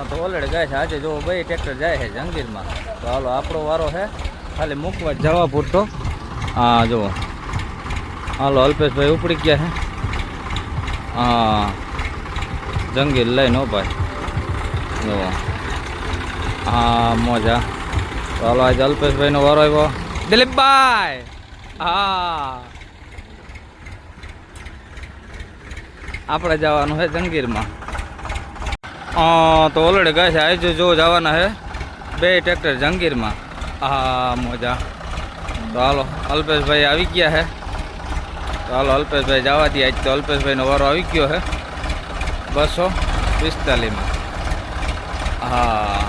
તો ઓલરેડી ગાય છે આજે જો બે ટ્રેક્ટર જાય છે જંગીરમાં. તો હાલો આપણો વારો છે ખાલી મૂકવા જવા પૂરતો. હા જુઓ હાલો અલ્પેશભાઈ ઉપડી ગયા છે. હા જંગીર લઈને હો ભાઈ જુઓ. હા મોજા. તો હાલો આજે અલ્પેશભાઈનો વારો આવ્યો. દિલીપભાઈ હા આપણે જવાનું છે જંગીરમાં. તો ઓલરેડી ગાય છે આજે જો જવાના છે બે ટ્રેક્ટર જંગીરમાં. હા મોજા. તો હાલો અલ્પેશભાઈ આવી ગયા છે. તો હાલો અલ્પેશભાઈ જવા દઈએ. આજ તો અલ્પેશભાઈનો વારો આવી ગયો છે 245માં. હા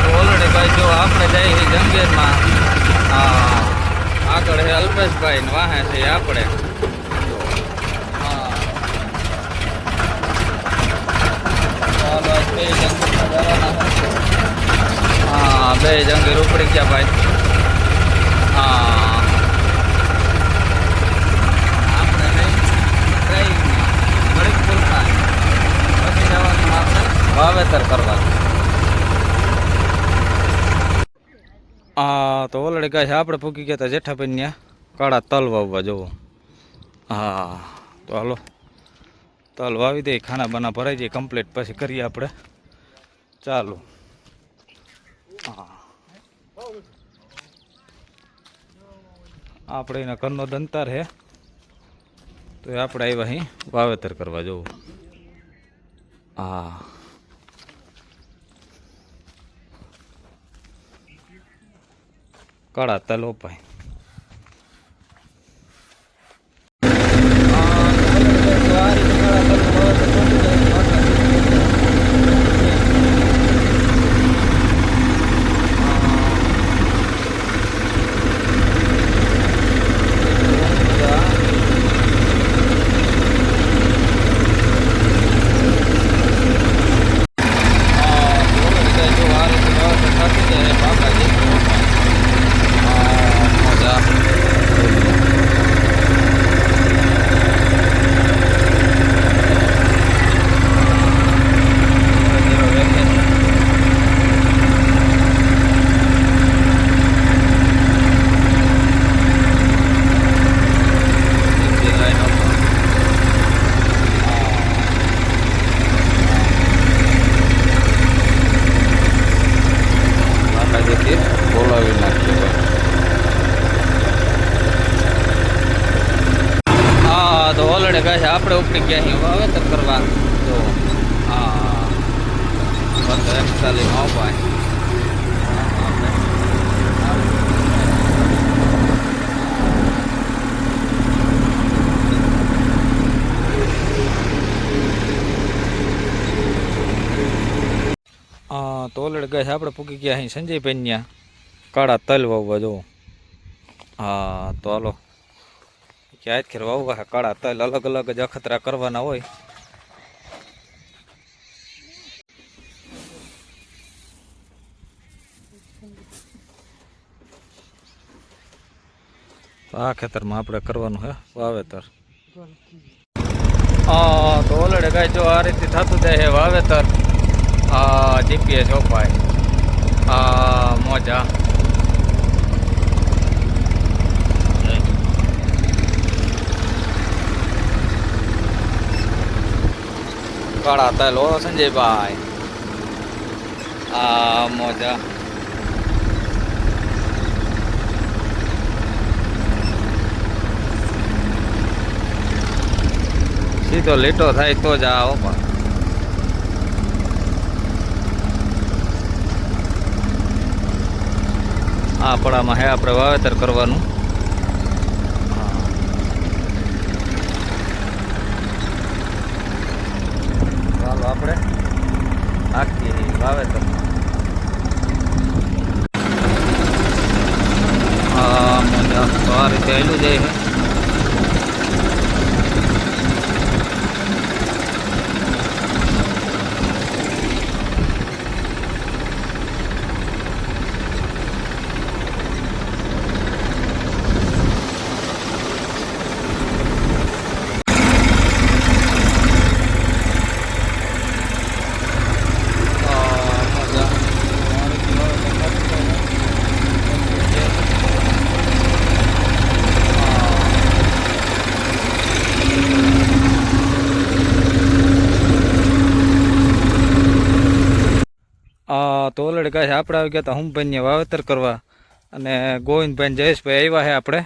તો ઓલરેડી ભાઈ જો આપણે જઈએ છીએ જંગીરમાં. હા આગળ છે અલ્પેશભાઈ ને વાહે છે આપણે. હા બે જંગીર ઉપડી ગયા ભાઈ. હા આપણે ઘડીક પૂરતા પછી જવાનું આપણે વાવેતર કરવાનું. હા તો ઓલરેડી કહે છે આપણે પૂકી ગયા હતા જેઠાભાઈ ત્યાં કાળા તલ વાવવા જવું. હા તો હાલો તલ વાવી દઈએ. ખાના બાના ભરાઈ જાય કમ્પ્લીટ પછી કરીએ આપણે ચાલુ. હા આપણે એના ઘરનો દંતાર છે તો આપણે આવ્યા અહીં વાવેતર કરવા જવું. હા કાળા તલ ઓપાય. બોલાવી નાખીએ. હા તો ઓલરેડી કહે છે આપણે ઉપડી ગયા અહીં વાવેતર કરવા. તો હા 41 આવ ભાઈ. હા તો ઓલરેડી કહે છે આપણે પૂકી ગયા અહીં સંજયભાઈ ત્યાં કાળા તલ વાવવા જવું. હા તો હાલો ક્યાં ખેર વાવવા કાળા તલ અલગ અલગ જ અખતરા કરવાના હોય. આ ખેતરમાં આપણે કરવાનું છે વાવેતર. હા તો ઓલરેડી કાંઈ જો આ રીતે થતું જાય છે વાવેતર. હા જીપીએસ ઓપાય. હા મોજા. કાળા તલ ઓ સંજયભાઈ. હા મોજા. સીધો લીટો થાય તો જ આ ઓપા. આ પડામાં હે આપણે વાવેતર કરવાનું. ચાલો આપણે નાખીએ વાવેતર. હા મજા તો આ રીતે આવેલું જાય છે. તો ઓલરેડી કહે છે આપણે આવી ગયા હતા હુંભાઈને વાવેતર કરવા અને ગોવિંદભાઈ ને જયેશભાઈ આવ્યા છે આપણે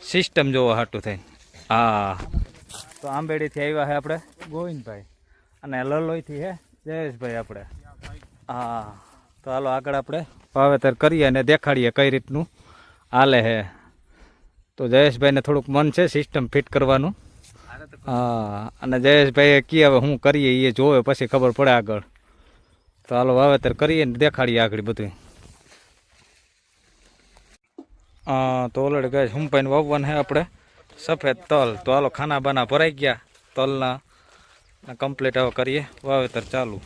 સિસ્ટમ જોવા હાટું થઈ. હા તો આંબેડીથી આવ્યા છે આપણે ગોવિંદભાઈ અને લલોઈથી છે જયેશભાઈ આપણે. હા તો હાલો આગળ આપણે વાવેતર કરીએ અને દેખાડીએ કઈ રીતનું હાલે છે. તો જયેશભાઈને થોડુંક મન છે સિસ્ટમ ફિટ કરવાનું. હા અને જયેશભાઈએ કી હવે શું કરીએ એ જોવે પછી ખબર પડે આગળ. તો હાલો વાવેતર કરીએ ને દેખાડીએ આગળ બધું. તો ઓલરેડી ગાય હુંપાઈને વાવવાનું છે આપણે સફેદ તલ. તો હાલો ખાના બાના ભરાઈ ગયા તલના કમ્પ્લીટ હવે કરીએ વાવેતર ચાલુ.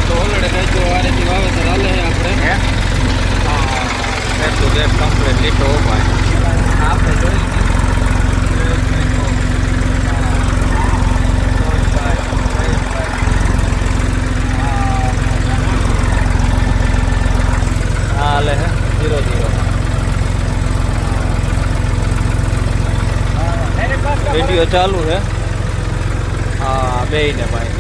તો ઓલરેડી ગાય આ રીતે વાવેતર હાલે છે આપણે. તો જે કમ્પ્લીટ લીટો ઉપાય આપણે જોઈ હાલે હે 0-0 વિડીયો ચાલુ છે. હા બે ને ભાઈ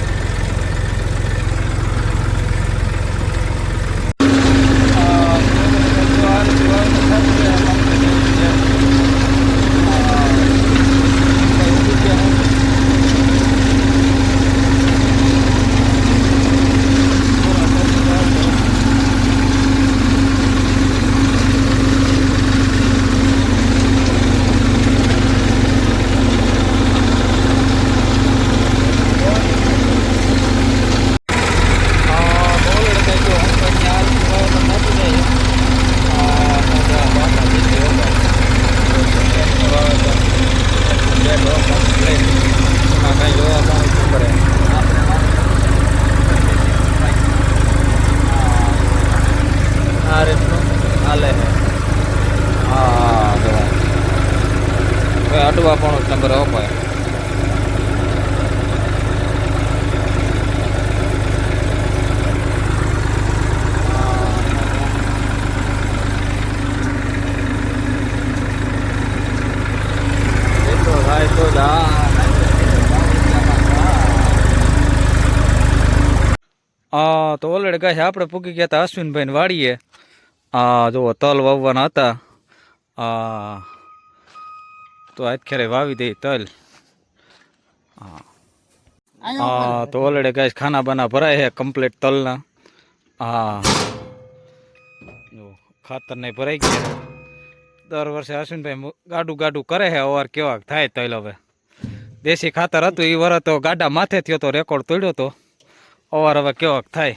અડવા પણ નંબર અપાય. તો ઓલરેડી ગાય આપણે પૂકી ગયા હતા અશ્વિનભાઈ ને વાડીએ. જુઓ તલ વાવવાના હતા. તો આજ ખેરે વાવી દઈ તલ. તો ઓલરેડી ગાય ખાના બાના ભરાય છે કમ્પ્લીટ તલના. જો ખાતર ને ભરાઈ ગયા. દર વર્ષે અશ્વિનભાઈ ગાડું કરે છે. અવાર કેવા થાય તલ હવે. દેશી ખાતર હતું એ વર તો ગાડા માથે થયો તો રેકોર્ડ તોડ્યો તો. અવાર હવે કેવાક થાય.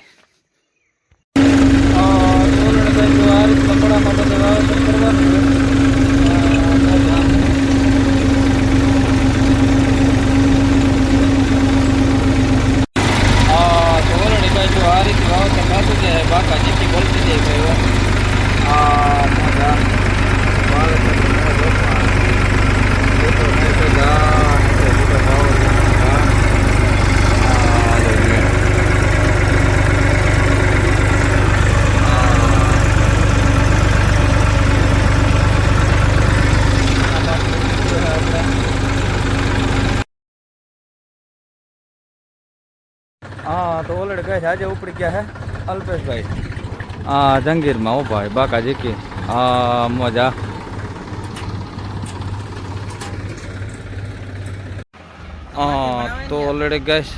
બાકા જેટલી બોલતી જાય તો ઓલરેડી કહે છે આજે ઉપડી ગયા છે અલ્પેશભાઈ જંગીરમાં. ઓ ભાઈ બાકા જીકી મજા. તો ઓલરેડી ગેસ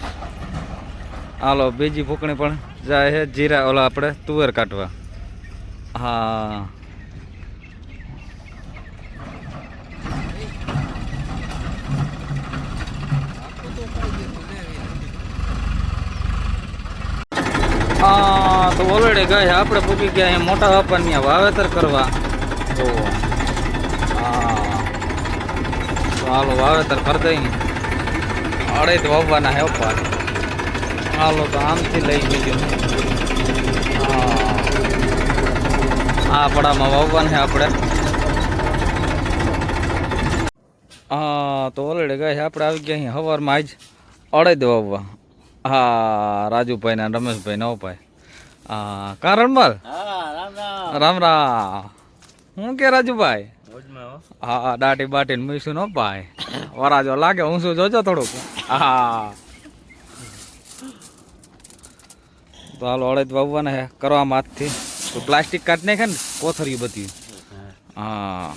હાલો બીજી ફૂકણી પણ જાય છે જીરા ઓલા આપણે તુવેર કાઢવા. તો ઓલરેડી ગાય આપણે પૂકી ગયા અહીંયા મોટા વાપરની વાવેતર કરવા. તો હાલો વાવેતર કરી દઈ ને અડે વાવવાના હે ઉપર. હાલો તો આમથી લઈ ગયું. આ પડામાં વાવવાના છે આપણે. તો ઓલરેડી ગાય આપણે આવી ગયા અહીંયા સવારમાં આજ અડદ વાવવા. રાજુભાઈ ને રમેશભાઈ નવભાઈ હા કારણમલ હા રામ રામ. રામ રામ. હું કે રાજુભાઈ મોજમાં હો. હા દાટી બાટી મૂઈશું નો ભાઈ વરાજો લાગે હું શું જોજો થોડુંક હા તો હાલો અડદ વાવવાના હે કરવામાં હાથથી તો પ્લાસ્ટિક કાઢ નાખે ને કોથળીયું બધી હા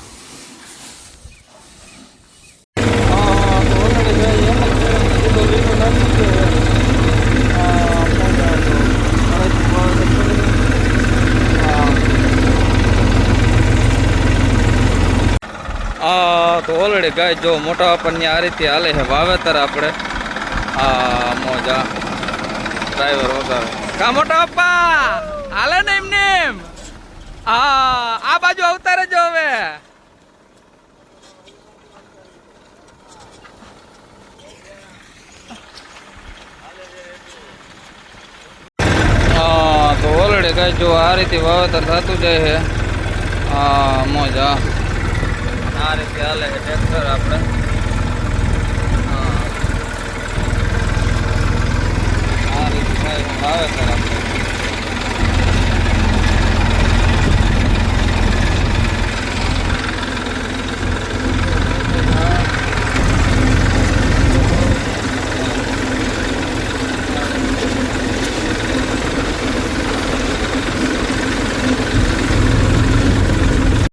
તો ઓલરેડી ગાય જો મોટા આપણને આ રીતે હાલે છે વાવેતર આપણે આ મોજા ડ્રાઈવર વગાવે કા મોટા પપ્પા હાલે ને એમને એમ હા આ બાજુ આવતા રહેજો હવે તો ઓલરેડી ગાય જો આ રીતે વાવેતર થતું જાય છે આ મોજા આ રીતે હાલે છે ટ્રેક્ટર આપણે આ રીતે થાય વાવેતર આપણે